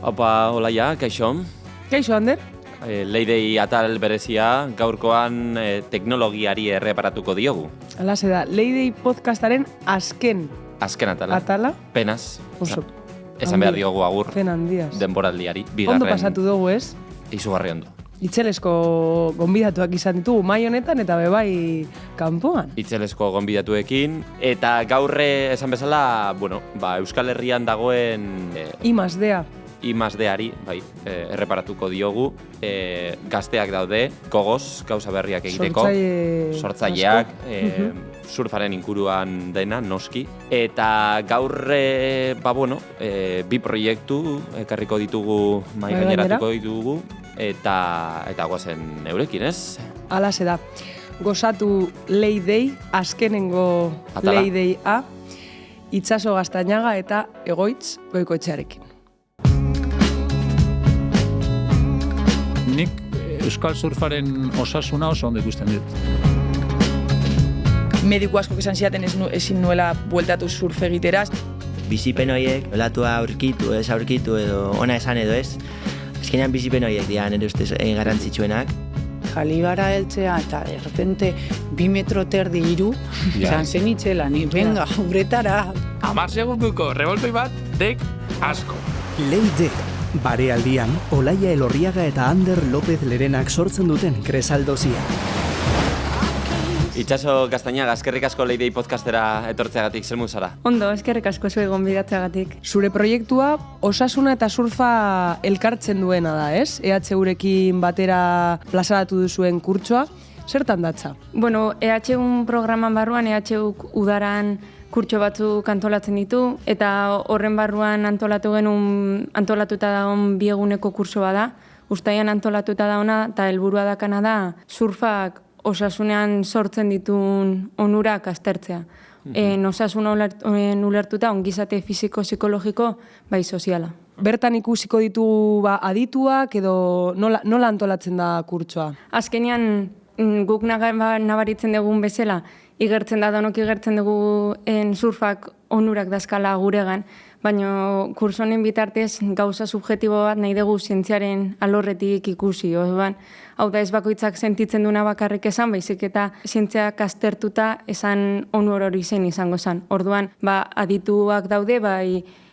Opa, Olaia, kaixo. Kaixo, Ander? Leidei atal berezia, gaurkoan teknologiari erreparatuko diogu. Alase da, Leidei podcastaren azken atala. Atala? Penaz. Oso. Esan behar diogu agur. Zen handiaz. Denboraldiari. Ondo pasatu dugu, ez? Izugarri ondo. Itzelesko gonbidatuak izan ditugu mai honetan eta bebai kanpoan. Itzelesko gonbidatuekin. Eta gaurre esan bezala, Euskal Herrian dagoen... I+D-ari, erreparatuko diogu. Gazteak daude, gogoz, gauza berriak egiteko. Sortzaileak, surfaren inguruan dena, noski. Eta gaurre, bi proiektu ekarriko ditugu, mai gaineratuko ditugu. Eta guazen eurekin, ez? Alase da. Gozatu Leidei, azkenengo Atala. Leidei-a, Itxaso Gaztañaga eta Egoitz Goikoetxearekin. Nik euskal surfaren osasuna oso ondo ikusten dut. Mediku asko esan ziaten ezin nuela bueltatu surf egiteraz. Bizipen horiek, olatua aurkitu, ez aurkitu edo ona esan edo ez. Azkenean bizipen horiek dira nire ustez garrantzitsuenak. Jalibara heltzea eta de repente 2 metro terdi 3, izan zen itxela, ni venga, uretara. 10 segunduko revoltoi bat, dek asko. Leide, barealdian, Olaia Elorriaga eta Ander López Lerenak sortzen duten kresaldozia. Itxaso Gaztañaga, eskerrik asko Leidei podcastera etortzeagatik, zer zara? Ondo, eskerrik asko zuei gonbidatzeagatik. Zure proiektua osasuna eta surfa elkartzen duena da, ez? EHUrekin batera plazaratu duzuen kurtsoa. Zertan datza? Bueno, EHUn programan barruan, EHUk udaran kurtso batzuk antolatzen ditu, eta horren barruan antolatuta dagoen 2 eguneko kurso bada. Uztaian antolatuta dagoena, eta helburua dakana da surfak osasunean sortzen dituen onurak aztertzea. Osasuna ulertuta ongizate fisiko-psikologiko, bai soziala. Bertan ikusiko ditugu adituak edo nola antolatzen da kurtsoa? Azkenean guk nabaritzen dugun bezala, danok igertzen dugu surfak onurak dazkala guregan, baina kurso honen bitartez gauza subjetibo bat nahi dugu zientziaren alorretik ikusi. Hau da ez bakoitzak sentitzen duna bakarrik esan, baizik eta zientziak aztertuta esan onur hori zen izango zen. Orduan, adituak daude,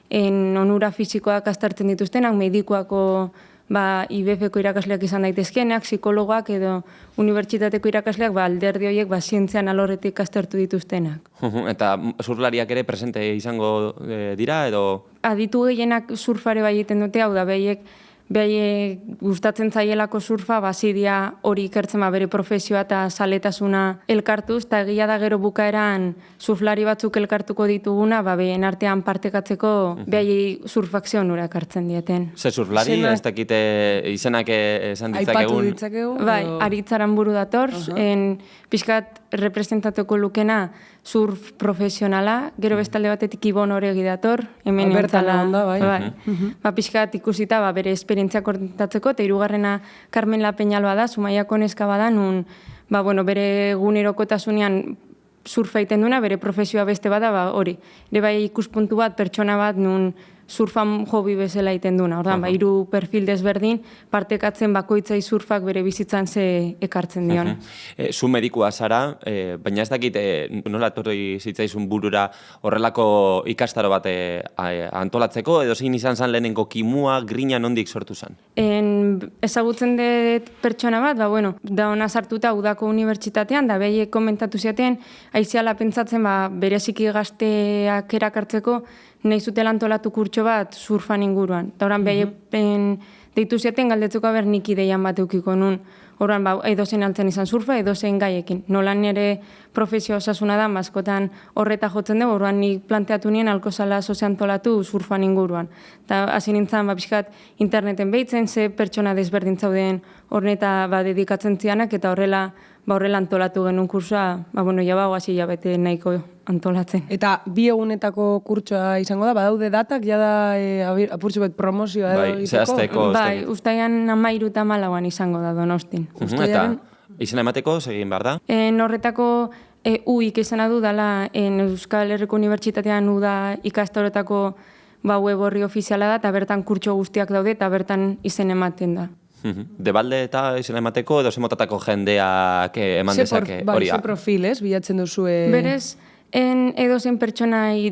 onura fisikoak aztertzen dituztenak, medikuako IBF-ko irakasleak izan daitezkenak, psikologoak edo unibertsitateko irakasleak alderdi horiek zientzian alorretik aztertu dituztenak. Eta surflariak ere presente izango dira edo? Aditu gehienak surfare egiten dute, hau da behaiek gustatzen zaielako surfa, bazidia hori ikertzen bere profesioa eta zaletasuna elkartuz, eta egia da gero bukaeran surflari batzuk elkartuko dituguna, behien artean partekatzeko behaiei surfak ze onurak hartzen dieten. Ze surflari, ez dakite izenak esan ditzakegun? Aipatu ditzakegu? Aritzaran buru dator, pixkat representatuko lukena surf profesionala, gero bestalde batetik Ibon Oregi dator, hemen bertala onda, pixkat ikusita bere esperientzia kontatzeko, eta 3. Carmen La Peñaloa da, Zumaiako neska bada, nun bere egunerokotasunean surfa egiten duna, bere profesioa beste bada, hori. Ere ikuspuntu bat, pertsona bat, nun surfan hobi bezala egiten duna. Ordan, 3 perfil desberdin, partekatzen bakoitzai surfak bere bizitzan ze ekartzen dion. Zu medikua zara, baina ez dakit nola etorri zitzaizun burura horrelako ikastaro bat antolatzeko, edo zein izan zen lehenengo kimua, grina nondik sortu zen? Ezagutzen dut pertsona bat, da ona sartuta udako unibertsitatean, da behaiek komentatu ziaten, aiziala pentsatzen bereziki gazteak erakartzeko, nahi zutela antolatu kurtso bat surfan inguruan. Eta horan deitu ziaten galdetzeko nik ideian bat eukiko nun. Horan edozein altzen izan surfa, edozein gaiekin. Nolan nire profesio osasuna da, askotan horreta jotzen dugu, horan nik planteatu nien alkozala zoze antolatu surfan inguruan. Eta hasi nintzen pixkat interneten behitzen, ze pertsona desberdintzauden horreta dedikatzen zianak, eta horrela antolatu genuen kursua, hasi jabete nahiko antolatzen. Eta 2 egunetako kurtsoa izango da, badaude datak, jada apurtxu bet promozioa edo egiteko? Zehazteko. Uztaian 13 eta 14 izango da Donostin. Eta izena emateko, segin behar da? Horretako UIK izena du dala Euskal Herriko Unibertsitatean uda ikastaroetako web horri ofiziala da, eta bertan kurtso guztiak daude, eta bertan izen ematen da. Debalde eta izena emateko edo zemotatako jendeak eman dezake hori. Ze profil, ez, bilatzen duzue... Berez, edozein pertsonai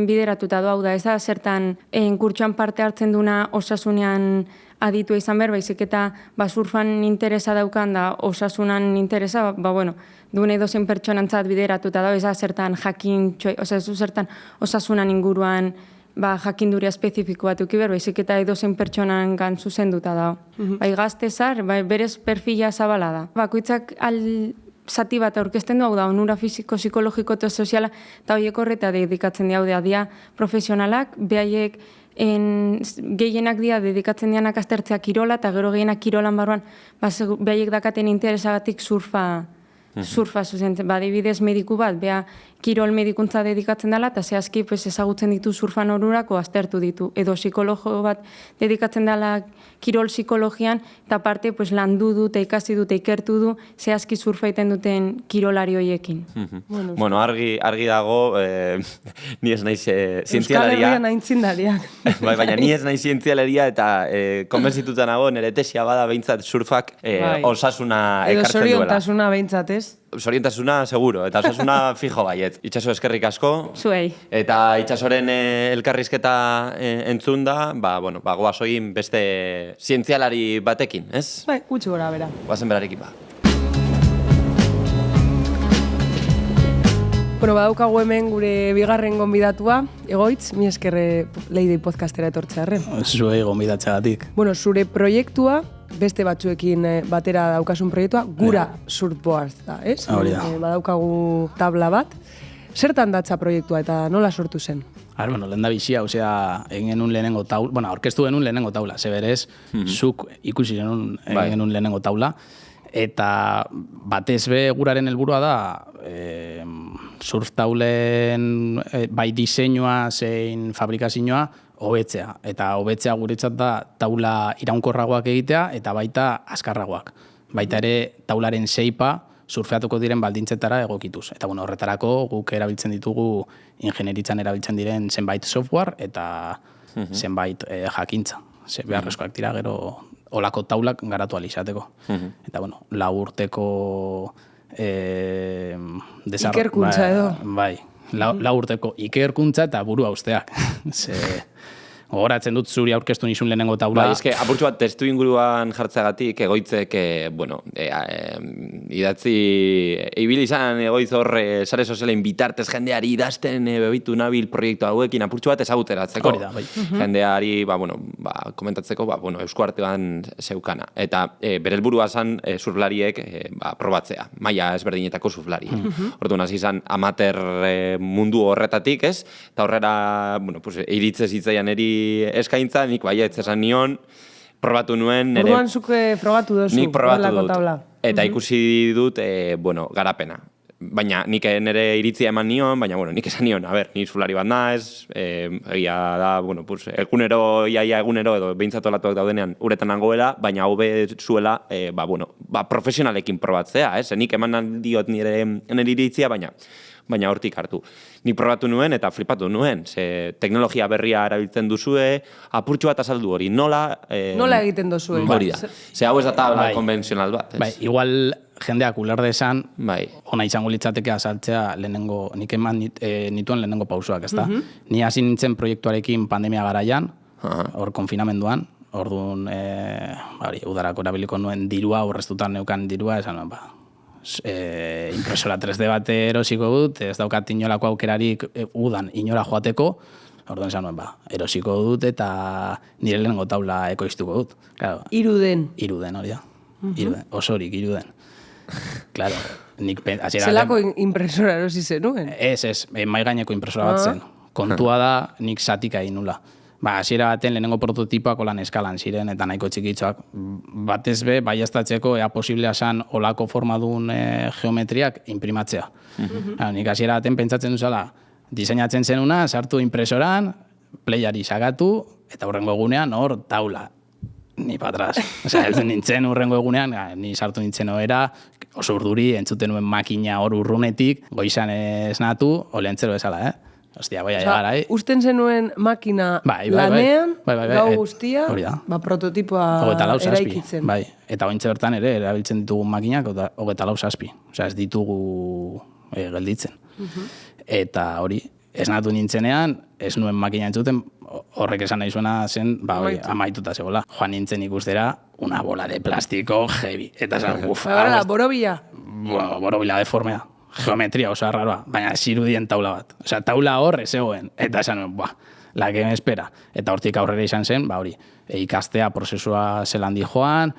bideratuta hau da, ez da zertan kurtsoan parte hartzen duna osasunean aditua izan behar, baizik eta surfan interesa daukan da osasunan interesa, duen edozein pertsonantzat bideratuta da, ez da zertan zertan osasunan inguruan jakinduria espezifiko bat uki behar, baizik eta edozein pertsonangan zuzenduta da. Bai gaztezar, berez perfila zabala da. Bakoitzak zati bat aurkezten du, hau da, onura fisiko, psikologiko eta soziala, eta horiek horreta dedikatzen dia profesionalak, behaiek gehienak dia dedikatzen dianak aztertzea kirola, eta gero gehienak kirolan barruan, behaiek dakaten interesagatik surfa zuzentzen. Adibidez mediku bat, beha kirol medikuntza dedikatzen dela, eta zehazki ezagutzen ditu surfan orurako aztertu ditu. Edo psikologo bat dedikatzen dela kirol psikologian, eta parte landu du, ikasi du, ikertu du, zehazki surfa iten duten kirolari horiekin. Bueno, argi dago, ni ez naiz zientzialaria. Euskal Herrian aintzindariak. Baina ni ez naiz zientzialaria, eta konbentzituta nago, nire tesia bada behintzat surfak osasuna ekartzen duela. Edo zoriontasuna behintzat, ez? Zoriontasuna, seguro, eta osasuna fijo baiet. Itxaso eskerrik asko. Zuei. Eta itxasoren elkarrizketa entzun da, goaz oin beste zientzialari batekin, ez? Bai, gutxi gora bera. Goazen berarekin ba. Badaukagu hemen gure bigarren gonbidatua, Egoitz, mi eskerre Leidei podcastera etortzearren. Zuei gonbidatzeagatik. Zure proiektua, beste batzuekin batera daukasun proiektua, Gura Surfboard da, ez? Hori da. Badaukagu tabla bat. Zertan datza proiektua eta nola sortu zen? Lehen da bizia, egin genuen lehenengo taula, orkestu genuen lehenengo taula, zeberez, zuk ikusi genuen egin genuen lehenengo taula, eta batez be Guraren helburua da surf taulen bai diseinua zein fabrikazioa hobetzea. Eta hobetzea guretzat da taula iraunkorragoak egitea eta baita azkarragoak. Baita ere taularen shapea surfeatuko diren baldintzetara egokituz. Eta horretarako guk erabiltzen ditugu ingenieritzan erabiltzen diren zenbait software eta zenbait jakintza. Beharrezkoak dira gero olako taulak garatu alizateko. Eta 4 urteko ikerkuntza edo. Bai, 4 urteko ikerkuntza eta burua usteak. Gogoratzen dut zuri aurkeztu nizun lehenengo taula. Bai, apurtxo bat testu inguruan jartzeagatik Egoitzek, idatzi, ibili izan Egoitz hor sare sozialen bitartez jendeari idazten bebitu nabil proiektu hauekin apurtxo bat ezaguteratzeko. Hori da, bai. Jendeari, komentatzeko, Eusko Artean zeukana. Eta bere helburua zan surflariek probatzea, maila ezberdinetako surflariek. Orduan hasi izan amateur mundu horretatik, ez? Eta horrera, iritzez hitzaian eri eskaintza, nik baietz esan nion, probatu nuen... Orduan zuke frogatu dozu. Nik probatu dut. Eta ikusi dut, garapena. Baina nik nire iritzia eman nion, baina nik esan nion, ni surflari bat naiz, egia da, egunero, iaia egunero, edo behintzatolatuak daudenean uretan nangoela, baina hobe zuela, profesionalekin probatzea, nik eman diot nire iritzia, baina hortik hartu. Nik probatu nuen eta flipatu nuen, teknologia berria erabiltzen duzue, apurtxo bat azaldu hori, nola egiten duzue? Hori da, hau ez da tabla konbentzional bat. Igual jendeak uler desan, ona izango litzateke azaltzea lehenengo, nik eman nituen lehenengo pausoak, ez da? Ni hasi nintzen proiektuarekin pandemia garaian, hor konfinamenduan, orduan, udarako erabiliko nuen dirua, horreztutan neukan dirua, esan nuen, impresora 3D bat erosiko dut, ez daukat inolako aukerarik udan inora joateko, orduan esan nuen, erosiko dut eta nire lehenengo taula ekoiztuko dut. Iruden. Iruden, hori da. Osorik, iruden. Claro, zelako impresora erosi zenuen? Ez, mai gaineko impresora bat zen. Kontua da, nik zatika egin nula. Hasiera baten lehenengo prototipoak olan eskalan ziren eta nahiko txikitxoak. Batez be, baiaztatzeko ea posiblea zan olako formadun geometriak imprimatzea. Nik hasiera baten pentsatzen duzala, diseinatzen zenuna, sartu impresoran, playari sagatu, eta hurrengo egunean hor taula. Ni patraz. Eltzen nintzen hurrengo egunean, ni sartu nintzen oera, oso urduri, entzuten nuen makina hor urrunetik, goizan esnatu, olentzero bezala, Hostia, voy a llegar ahí. Usten zenuen makina lanean, gau guztia, prototipoa eraikitzen. Bai, eta ointxe bertan ere, erabiltzen ditugun makinak, 24/7. Osea, ez ditugu gelditzen. Eta hori, esnatu nintzenean, ez nuen makina entzuten, horrek esan nahi zuena zen, amaituta zegoela. Joan nintzen ikustera, una bola de plastiko heavy. Eta esan, borobila? Borobila deformea. Geometria oso arraroa, baina zirudien taula bat. Osea, taula hor zegoen. Eta esan nuen, la que me espera. Eta hortik aurrera izan zen, hori, ikastea prozesua zelan di joan,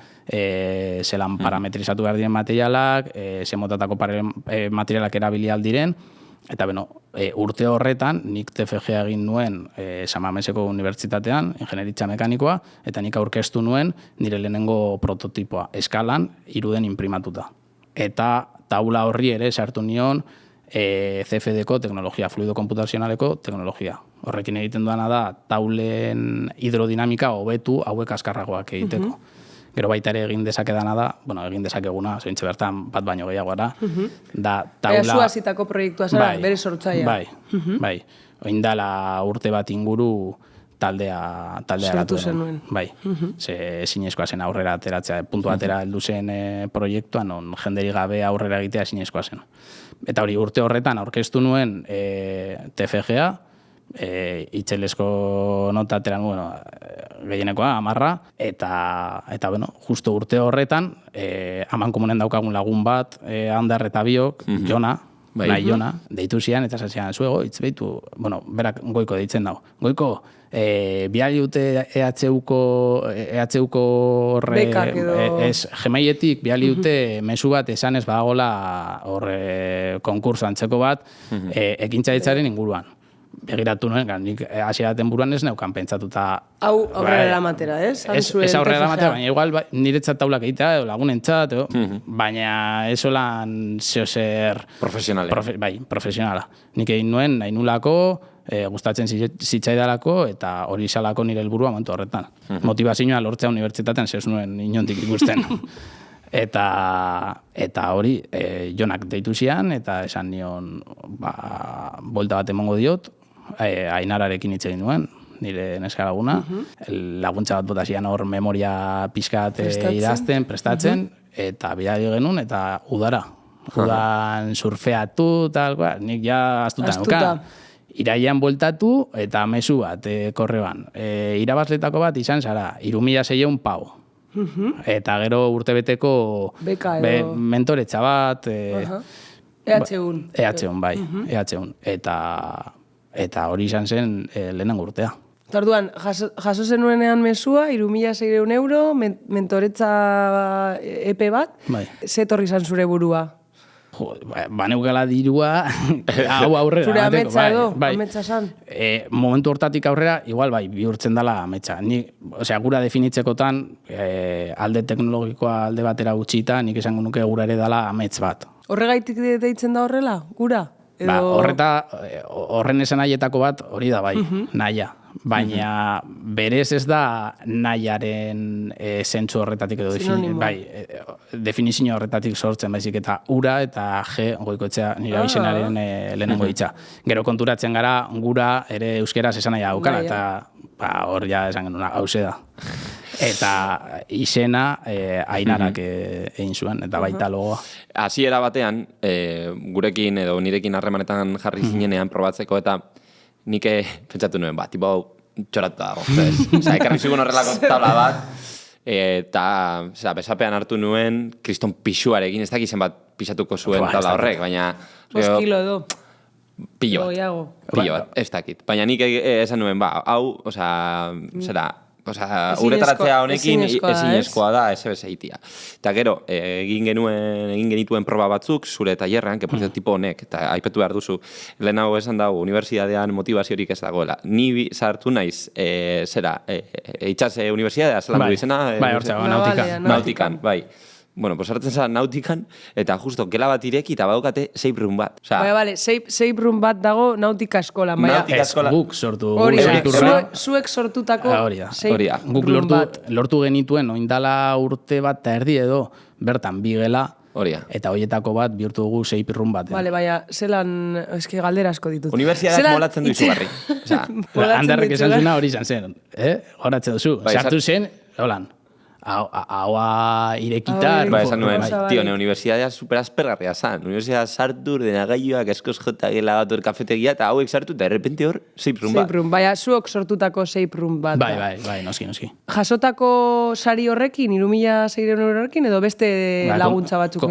zelan parametrizatu behar diren materialak, zemotatako materialak erabili aldiren, eta urte horretan, nik TFG egin nuen San Mameseko Unibertsitatean, ingenieritza mekanikoa, eta nik aurkeztu nuen nire lehenengo prototipoa, eskalan, 3D imprimatuta. Eta taula horri ere sartu nion CFD-ko teknologia, fluido komputazionaleko teknologia. Horrekin egiten duana da taulen hidrodinamika hobetu hauek azkarragoak egiteko. Gero baita ere egin dezakedana da, egin dezakeguna, zointxe bertan bat baino gehiago da, taula... Zuazitako proiektua zara, bere sortzaia. Bai. Oindala urte bat inguru taldea eratu zen. Bai, ezinezkoa zen aurrera ateratzea, puntu atera heldu zen proiektuan, on jenderi gabe aurrera egitea ezinezkoa zen. Eta hori urte horretan aurkeztu nuen TFG-a, itxelesko nota atera nuen gehienekoa, 10, eta justo urte horretan, amankomunen daukagun lagun bat, Ander eta biok, Jona, nahi Jona, deitu zian, eta zazian, zuego, hitz behitu, berak Goiko deitzen dago. Goiko, bihali dute EHUko horre, Gmailletik bihali dute mezu bat esan ez badagola horre konkurso antzeko bat, ekintzaitzaren inguruan. Begiratu nuen, nik hasieraten buruan ez neukan pentsatuta... Hau aurrera eramatera, ez? Ez aurrera eramatera, baina igual niretzat taulak egitea, lagunentzat, baina ez holan zeozer... Profesionala. Bai, profesionala. Nik egin nuen, nahi nulako, gustatzen zitzaidalako, eta hori izalako nire helburua momentu horretan. Motivazioa lortzea unibertsitatean zez nuen inontik ikusten. Eta hori, Jonak deitu zian, eta esan nion, bolta bat emongo diot, Ainararekin hitz egin nuen, nire neska laguna, laguntza bat bota zian hor memoria pixkat idazten, prestatzen, eta bidali genuen, eta udan surfeatu, nik ja astuta nukan. Iraian bueltatu, eta mezu bat, korreban. Irabazletako bat izan zara, 3.600 pau. Eta gero urtebeteko mentoretza bat... EH1, bai, EH1. Eta hori izan zen lehenengo urtea. Orduan, jaso zenuenean mesua, 3.600 euro, mentoretza epe bat, zetorri izan zure burua? Baneukala dirua, hau aurrera. Zure ametsa edo, ametsa zan? Momentu hortatik aurrera, igual bihurtzen dela ametsa. Gura definitzekotan, alde teknologikoa alde batera utxita, nik esango nuke gura ere dela amets bat. Horregaitik deitzen da horrela, gura? Horren esan nahietako bat hori da bai, nahia. Baina berez ez da nahiaren zentzu horretatik edo definizio horretatik sortzen baizik eta ura eta G goikoetxea nire abizenaren lehenengo hitza. Gero konturatzen gara gura ere euskeraz esan nahi daukala eta hor ja esan genuen hauze da. Eta izena Ainarak egin zuen, eta baita logoa. Hasiera batean, gurekin edo nirekin harremanetan jarri zinenean probatzeko eta nik pentsatu nuen, tipo hau txoratuta dago. Ekarri zigun horrelako tabla bat, eta besapean hartu nuen kriston pixuarekin, ez dakizen bat pixatuko zuen tabla horrek, baina... 5 kilo edo. Pilo bat, ez dakit. Baina nik esan nuen, hau, uretaratzea honekin ezinezkoa da SBS eitia. Eta gero, egin genituen proba batzuk zure tailerrean, que prototipo honek, eta aipatu behar duzu, lehenago esan dago, unibertsitatean motivaziorik ez dagoela. Ni sartu naiz, itxase unibertsitatea, zelan du izena? Bai, hortza, Nautikan, bai. Bueno, pues hartzen zara Nautikan, eta justo gela bat ireki eta badukate safe room bat. Safe room bat dago Nautika eskolan, baina. Nautika eskolan. Guk sortu. Zuek sortutako safe room bat. Guk lortu genituen, oindala urte bat eta erdi edo, bertan bigela, Horia. Eta horietako bat bihurtu dugu shape room batean. Bale, baina, zelan, eske galdera asko ditut. Universidadak molatzen du izugarri. Handarrek esan zuna hori izan zen. Horatzen duzu. Sartu zen, holan, haua irekita. Esan nuen, tio, universidadea superaspergarria zan. Universidadea sartu, ordenagailuak, eskoz jota gela bat kafetegia, eta hauek sartu, eta errepente hor, shape room bat. Shape room, baina, zuok sortutako shape room bat. Bai, noski. Jasotako sari horrekin, 3.600 horrekin, edo beste laguntza batzuk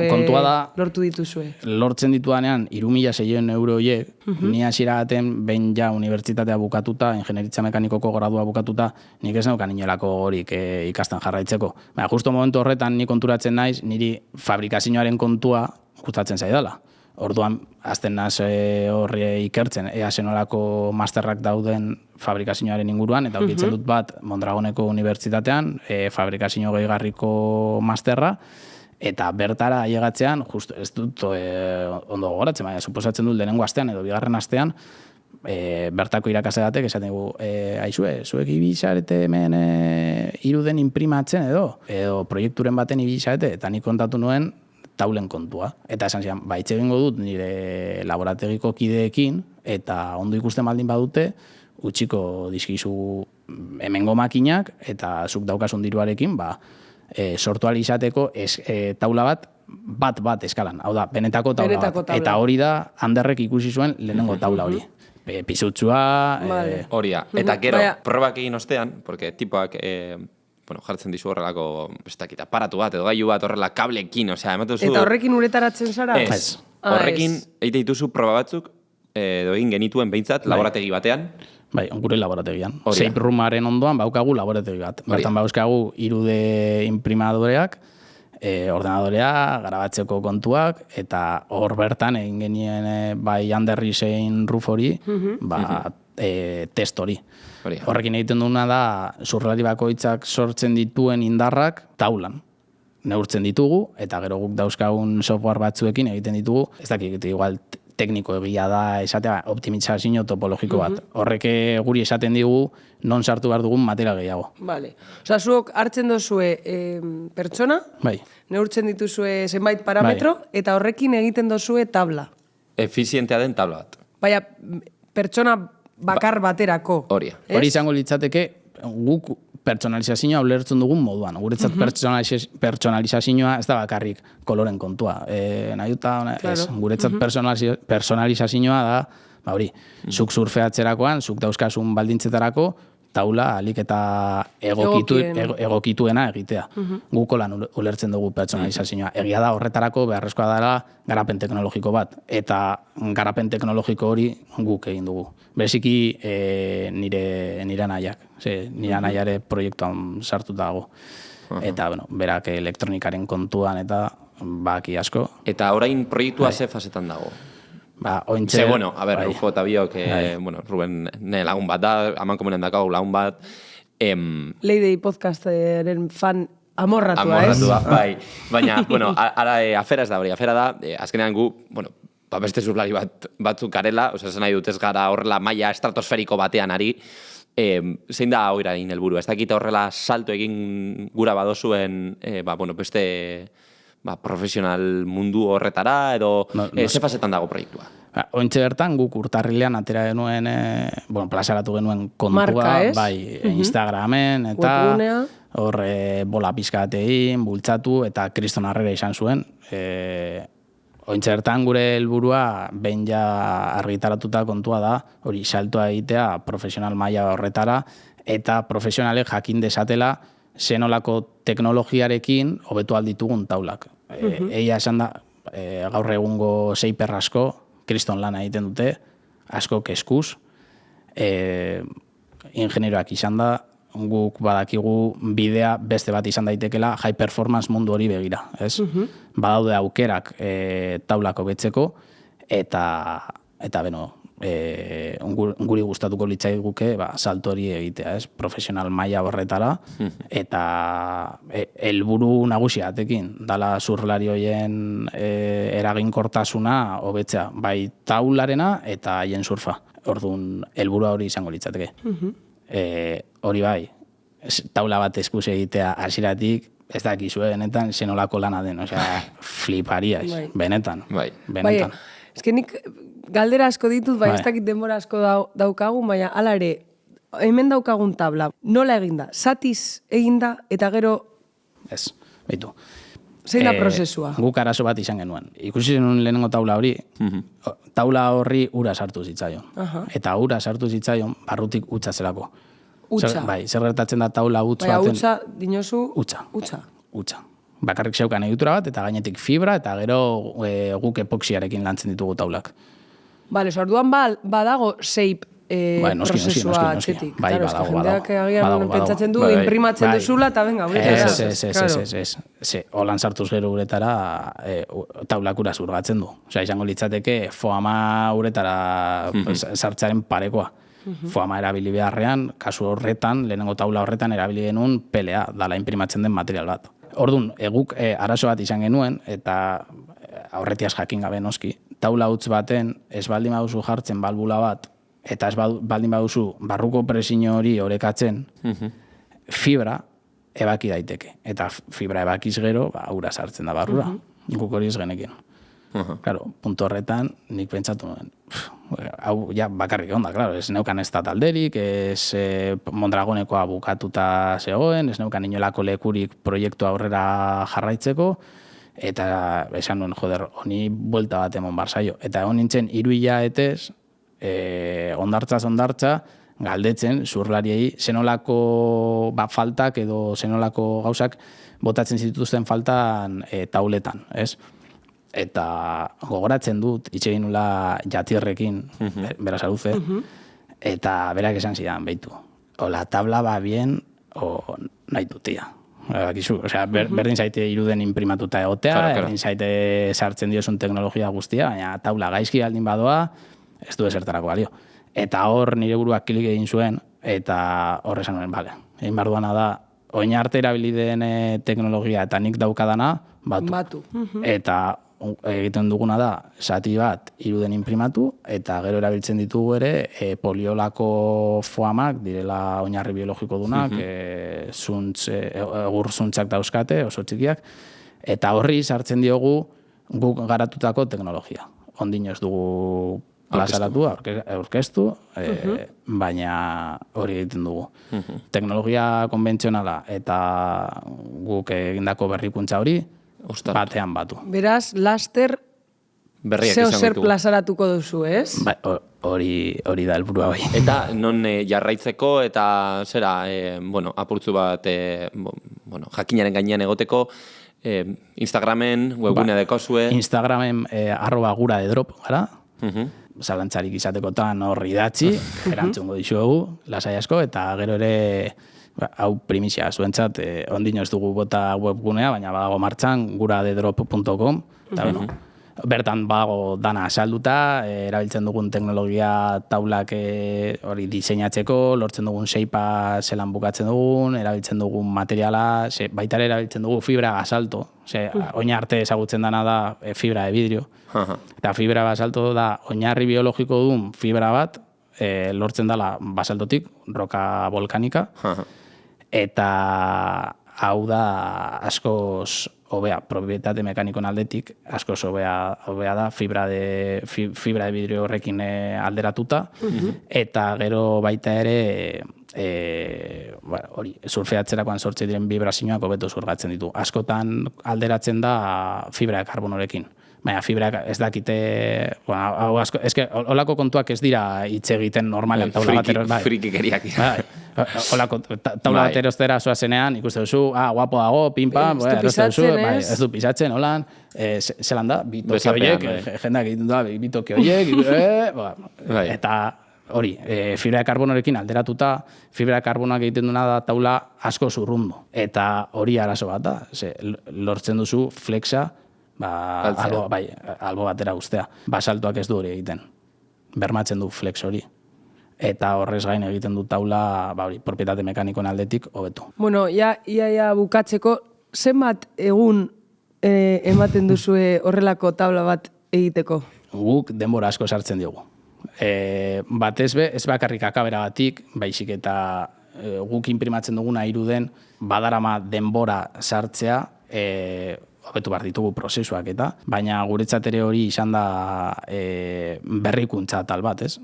lortu dituzue? Lortzen ditudanean, 3.600 euro horiek, ni hasiera baten behin ja unibertsitatea bukatuta, ingenieritza mekanikoko gradua bukatuta, nik ez neukan inolako gorik ikasten jarraitzeko. Baina, justo momentu horretan ni konturatzen naiz, niri fabrikazioaren kontua gustatzen zaidala. Orduan, azten naz horri ikertzen, ea zenolako masterrak dauden fabrikazioaren inguruan, eta aurkitzen dut bat Mondragoneko unibertsitatean, fabrikazio gehigarriko masterra, eta bertara ailegatzean, justo ez dut ondo gogoratzen, baina suposatzen dut lehenengo astean edo bigarren astean, bertako irakasle batek esaten dugu, aizue, zuek ibizarete hemen iruden imprimatzen edo proiekturen baten ibizarete, eta nik kontatu nuen taulen kontua. Eta esan zian, baitze egingo dut nire laborategiko kideekin, eta ondo ikusten baldin badute, utxiko dizkizu hemengo makinak, eta zuk daukasun diruarekin, sortu ahal izateko taula bat eskalan. Hau da, benetako taula bat. Eta hori da, Anderrek ikusi zuen lehenengo taula hori. Pisutsua... Horia. Eta gero, probak egin ostean, porque tipoak jartzen dizu horrelako aparatu bat, edo gailu bat horrela kablekin, osea, ematuzu... Eta horrekin uretaratzen zara? Ez. Horrekin, egite dituzu proba batzuk, edo egin genituen behintzat, laborategi batean. Bai, gure laborategian. Shape roomaren ondoan baukagu laborategi bat. Bertan bauzkagu 3D imprimadoreak, ordenadorea, garabatzeko kontuak, eta hor bertan egin genien bai Anderri zein roof hori, test hori. Horrekin egiten duguna da, zurrari bakoitzak sortzen dituen indarrak taulan. Neurtzen ditugu, eta gero guk dauzkagun software batzuekin egiten ditugu, ez dakik, igual tekniko egia da, esatea, optimizazio topologiko bat. Horrek guri esaten digu, non sartu behar dugun material gehiago. Vale. Osa, zuok hartzen dozue pertsona, neurtzen dituzue zenbait parametro, eta horrekin egiten dozue tabla. Efizientea den tabla bat. Baina, pertsona bakar baterako. Hori izango litzateke, guk pertsonalizazioa ulertzen dugun moduan. Guretzat pertsonalizazioa ez da bakarrik koloren kontua. Guretzat pertsonalizazioa da, zuk surfeatzerakoan, zuk dauzkasun baldintzetarako, taula alik eta egokituena egitea. Guk lan ulertzen dugu pertsonalizazioa. Egia da horretarako beharrezkoa dela garapen teknologiko bat. Eta garapen teknologiko hori guk egin dugu. Bereziki nire nahiak. Nire nahiare proiektuan sartu dago. Eta, berak elektronikaren kontuan eta baki asko. Eta orain proiektua ze fasetan dago? Ointxe... Rufo eta biok, Ruben lagun bat da, aman komunen dakau lagun bat. Leidei podcastaren fan amorratua, ez? Bai. Baina, ara afera ez da hori. Afera da, azkenean gu, beste zurlari batzuk garela, esan nahi dut ez gara horrela maila estratosferiko batean ari, zein da horra egin helburu. Ez dakita horrela salto egin gura badozuen, beste... profesional mundu horretara, edo ze fasetan dago proiektua? Ointxe bertan, guk urtarrilean atera genuen, plazaratu genuen kontua, marka, ez? Bai, Instagramen, eta horre bola pizkatein, bultzatu, eta kriston harrera izan zuen. Ointxe bertan gure helburua behin ja argitaratuta kontua da, hori saltoa egitea profesional maila horretara, eta profesionalek jakin desatela zenolako teknologiarekin hobetu alditugun taulak. Egia esan da, gaur egungo shaper asko, kriston lana egiten dute, asko keskuz, ingenieroak izan da, guk badakigu bidea beste bat izan daitekela high performance mundu hori begira. Badaude aukerak taulak hobetzeko, eta guri gustatuko litzai guke salto hori egitea, profesional maila horretara, eta helburu nagusia atekin, dala zurlari horien eraginkortasuna hobetzea, bai taularena eta haien surfa. Orduan, helburua hori izango litzateke. Hori bai, taula bat eskuz egitea hasieratik, ez dakizue, benetan, zenolako lana den, osea, flipariaz, benetan. Bai, nik galdera asko ditut, bai, ez dakit denbora asko daukagun, baina hala ere, hemen daukagun tabla, nola eginda? Zatiz eginda eta gero... Ez, baitu. Zein da prozesua? Guk arazo bat izan genuen. Ikusi zenuen lehenengo taula hori, taula horri ura sartu zitzaion. Eta ura sartu zitzaion barrutik utza zelako. Utza? Bai, zer gertatzen da taula utz baten... Baina utza, dinozu... Utza. Bakarrik zeukan egitura bat, eta gainetik fibra, eta gero guk epoxiarekin lantzen ditugu taulak. Bale, orduan badago shape prozesua atzetik. Bai, badago. Jendeak agian pentsatzen du, imprimatzen duzula, eta venga, uretara. Ez, holan sartuz gero uretara taulak ura zurgatzen du. Osea, izango litzateke foama uretara sartzearen parekoa. Foama erabili beharrean, kasu horretan, lehenengo taula horretan erabili genuen pelea, dala imprimatzen den material bat. Orduan, guk arazo bat izan genuen, eta aurretiaz jakin gabe noski, taula utz baten ez baldin baduzu jartzen balbula bat, eta ez baldin baduzu barruko presio hori orekatzen, fibra ebaki daiteke. Eta fibra ebakiz gero, ura sartzen da barrura. Guk hori ez genekin. Claro, punto horretan, nik pentsatu nuen. Hau, ja, bakarrik onda, claro, ez neukan ez da talderik, ez Mondragonekoa bukatuta zegoen, ez neukan inolako lekurik proiektu aurrera jarraitzeko, eta esan nuen, joder, honi buelta bat emon barzaio. Eta egon nintzen, 3 hilabetes, ondartza, galdetzen, zurlariei, zenolako faltak edo zenolako gauzak botatzen zituzten faltan tauletan, ez? Eta gogoratzen dut, itxegin nula Jatirrekin, beraz aluze, eta berak esan zidan, behitu, o la tabla va bien, o nahi dutia. Osea, berdin zaite iruden imprimatuta egotea, berdin zaite sartzen diozun teknologia guztia, baina taula gaizki aldin badoa, ez du esertarako balio. Eta hor nire buruak kilik egin zuen, eta hor esan nuen, bale, egin behar duana da, oin arte erabilideen teknologia eta nik daukadana, batu. Eta egiten duguna da, zati bat iruden imprimatu, eta gero erabiltzen ditugu ere poliolako foamak, direla oinarri biologiko dunak, egur zuntzak dauzkate, oso txikiak, eta horri sartzen diogu guk garatutako teknologia. Ondino ez dugu plazaratu, aurkeztu, baina hori egiten dugu. Teknologia konbentzionala eta guk egindako berrikuntza hori, batean batu. Beraz, laster zer plazaratuko duzu, ez? Hori da helburua bai. Eta non jarraitzeko eta zera, apurtzu bat jakinaren gainean egoteko, Instagramen, webgunea dekozue. Instagramen @gura_de_drop gara. Zalantzarik izatekotan hor idatzi, erantzungo dizuegu, lasai asko, eta gero ere hau primizia zuentzat, ondino ez dugu bota webgunea, baina badago martxan, guradedrop.com, eta bertan badago dana salduta, erabiltzen dugun teknologia taulak hori diseinatzeko, lortzen dugun shapea zelan bukatzen dugun, erabiltzen dugun materiala, baita ere erabiltzen dugu fibra basalto, oin arte ezagutzen dana da fibra de vidrio, eta fibra basalto da oinarri biologiko duen fibra bat, lortzen dela basaltotik, roka volkanika, eta hau da askoz hobea, propietate mekanikon aldetik, askoz hobea da fibra de vidrio horrekin alderatuta, eta gero baita ere hori, surfeatzerakoan sortzen diren vibrazioak hobeto zurgatzen ditu. Askotan alderatzen da fibra karbonorekin. Baina fibrak ez dakite, eske holako kontuak ez dira hitz egiten normalean taula bat eros, bai. Frikikeriak. Holako taula bat erostera zoazenean, ikuste duzu, guapo dago, pinpa, ez du pisatzen, holan, zelan da, bitoke horiek, jendak egiten da, bitoke horiek, eta hori, fibra karbonorekin alderatuta, fibra karbonoak egiten duena da taula asko zurrundu, eta hori arazo bat da, lortzen duzu flexa, albo batera guztea. Basaltoak ez du hori egiten. Bermatzen du flex hori. Eta horrez gain egiten du taula, propietate mekanikoen aldetik hobetu. Bueno, ia bukatzeko, zenbat egun ematen duzue horrelako taula bat egiteko? Guk denbora asko sartzen diogu. Batez be, ez bakarrik akaberagatik, baizik eta guk inprimatzen duguna iruden, badarama denbora sartzea, hobetu behar ditugu prozesuak eta, baina guretzat ere hori izan da berrikuntza tal bat, ez?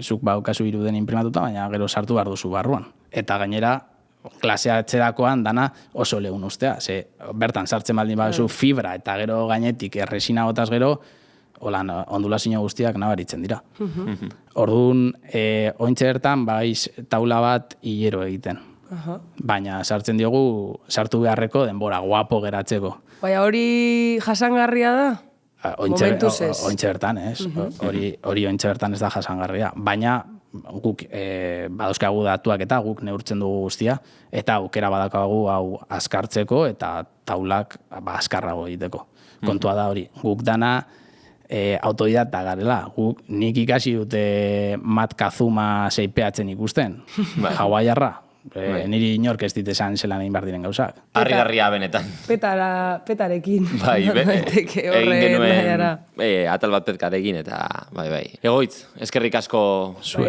Zuk baukazu iruden inprimatuta, baina gero sartu behar duzu barruan. Eta gainera, klasea etxerakoan dana oso lehun ustea, bertan sartzen baldin baduzu fibra eta gero gainetik erresina gotaz gero, holan ondulazio guztiak nabaritzen dira. Orduan, ointxe bertan, taula bat hilero egiten. Baina sartzen diogu, sartu beharreko denbora, guapo geratzeko. Baina hori jasangarria da? Momentuz ez. Ointxe bertan, ez? Hori ointxe bertan ez da jasangarria. Baina guk badauzkagu datuak eta guk neurtzen dugu guztia, eta aukera badakagu hau azkartzeko eta taulak azkarrago egiteko. Kontua da hori. Guk dana autodidakta garela. Nik ikasi dute Mat Kazuma seipeatzen ikusten. Hawaiiarra. Niri inork ez dit esan zelan egin behar diren gauzak. Harrigarria benetan. Petarekin. Bai, egin genuen atal bat petkarekin eta bai. Egoitz, eskerrik asko.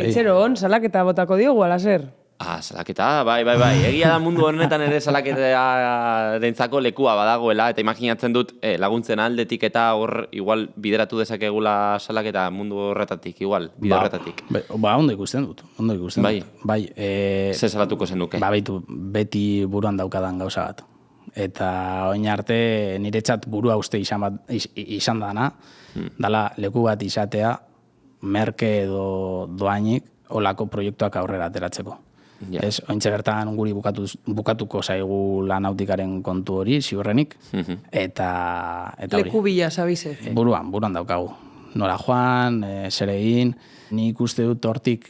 Itzero hon, salaketa botako diogu, alazer? Salaketa, bai. Egia da mundu honetan ere salaketa dentzako lekua badagoela, eta imaginatzen dut laguntzen aldetik eta hor igual bideratu dezakegula salaketa mundu horretatik, igual, bide horretatik. Ondo ikusten dut. Bai. Ze salatuko zenuke? Beti buruan daukadan gauza bat. Eta oin arte niretzat burua uste izan dana, dala leku bat izatea, merke edo doainik, olako proiektuak aurrera ateratzeko. Ointxe bertan guri bukatuko zaigu lanautikaren kontu hori, ziurrenik, eta hori. Leku bila, sabize. Buruan daukagu. Nora joan, zer egin, nik uste dut hortik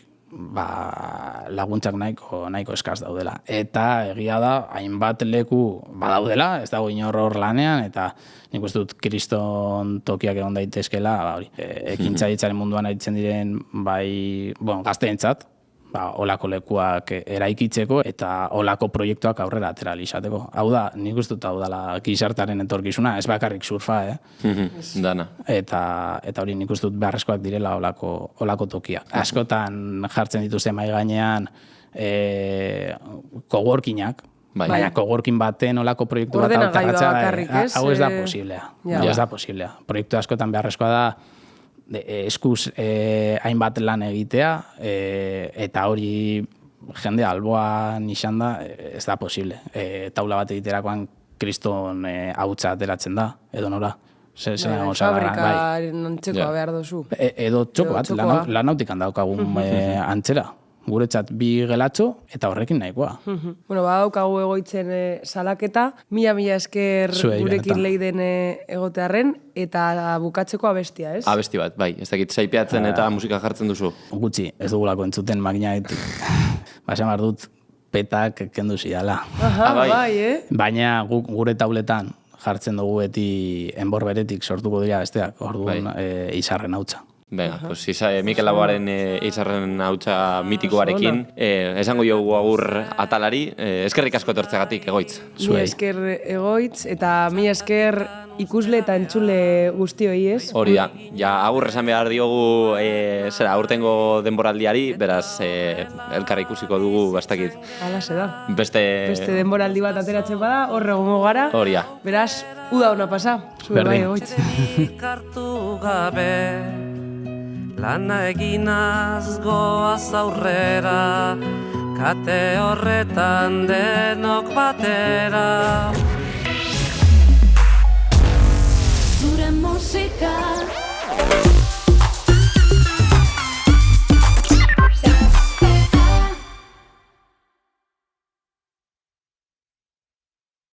laguntzak nahiko eskaz daudela. Eta egia da, hainbat leku badaudela, ez dago inor hor lanean, eta nik uste dut kriston tokiak egon daitezkela, ekintzaitzaren munduan aritzen diren, gazteentzat, olako lekuak eraikitzeko eta olako proiektuak aurrera atera izateko. Hau da, nik uste dut hau dela gizartearen etorkizuna, ez bakarrik surfa, Dana. Eta hori nik uste dut beharrezkoak direla olako tokiak. Askotan jartzen dituzte mahai gainean coworkingak, baina coworking baten olako proiektu bat aurreratzea, hau ez da posiblea. Ez da posiblea. Proiektu askotan beharrezkoa da eskuz hainbat lan egitea, eta hori jende alboan izan da, ez da posible. Taula bat egiterakoan kriston hautsa ateratzen da, edo nora. Fabrikaren antzekoa behar dozu. Edo txoko bat, lanautikan daukagun antzera. Guretzat bi gelatxo eta horrekin nahikoa. Badaukagu Egoitzen salaketa, mila esker gurekin leiden egotearren, eta bukatzeko abestia, ez? Abesti bat, bai. Ez dakit saipeatzen eta musika jartzen duzu. Gutxi, ez dugulako entzuten makinaetik. Esan behar dut, petak kendu zidala. Bai, Baina gure tauletan jartzen dugu beti enbor beretik sortuko dira besteak, orduan izarren hautsa. Venga, pues Mikel Laboaren izarren hautsa mitikoarekin, esango jogu agur atalari, eskerrik asko etortzeagatik, Egoitz. Mila esker Egoitz, eta mila esker ikusle eta entzule guztioi, ez? Hori da, agur esan behar diogu aurtengo denboraldiari, beraz elkarra ikusiko dugu bastakit. Alase da. Beste denboraldi bat ateratzen bada, horre egongo gara. Hori da. Beraz, uda hona pasa. Zure bai, Egoitz. Lana eginaz goaz aurrera, kate horretan denok batera. Zure musika